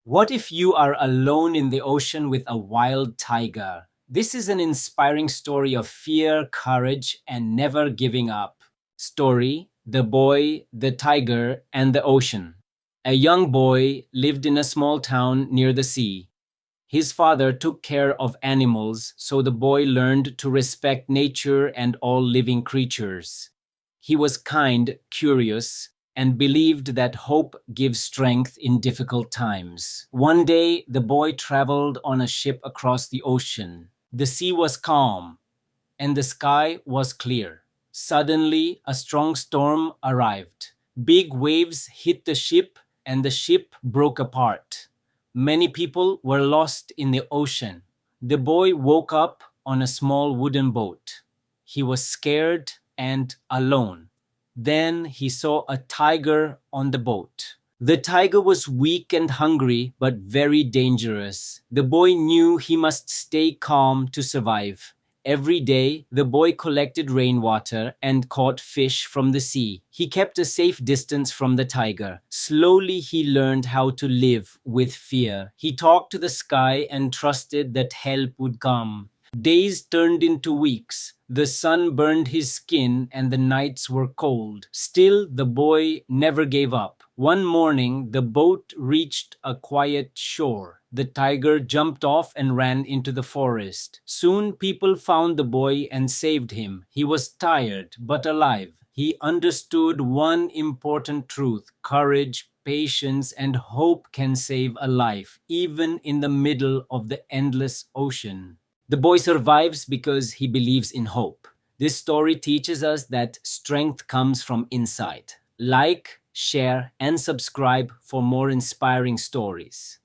What if you are alone in the ocean with a wild tiger? This is an inspiring story of fear, courage, and never giving up. Story: The Boy, the Tiger, and the Ocean. A young boy lived in a small town near the sea. His father took care of animals, so the boy learned to respect nature and all living creatures. He was kind, curious, and believed that hope gives strength in difficult times. One day, the boy traveled on a ship across the ocean. The sea was calm, and the sky was clear. Suddenly, a strong storm arrived. Big waves hit the ship, and the ship broke apart. Many people were lost in the ocean. The boy woke up on a small wooden boat. He was scared and alone. Then he saw a tiger on the boat. The tiger was weak and hungry, but very dangerous. The boy knew he must stay calm to survive. Every day, the boy collected rainwater and caught fish from the sea. He kept a safe distance from the tiger. Slowly, he learned how to live with fear. He talked to the sky and trusted that help would come. Days turned into weeks. The sun burned his skin and the nights were cold. Still, the boy never gave up. One morning, the boat reached a quiet shore. The tiger jumped off and ran into the forest. Soon, people found the boy and saved him. He was tired but alive. He understood one important truth: courage, patience, and hope can save a life, even in the middle of the endless ocean. The boy survives because he believes in hope. This story teaches us that strength comes from inside. Like, share, and subscribe for more inspiring stories.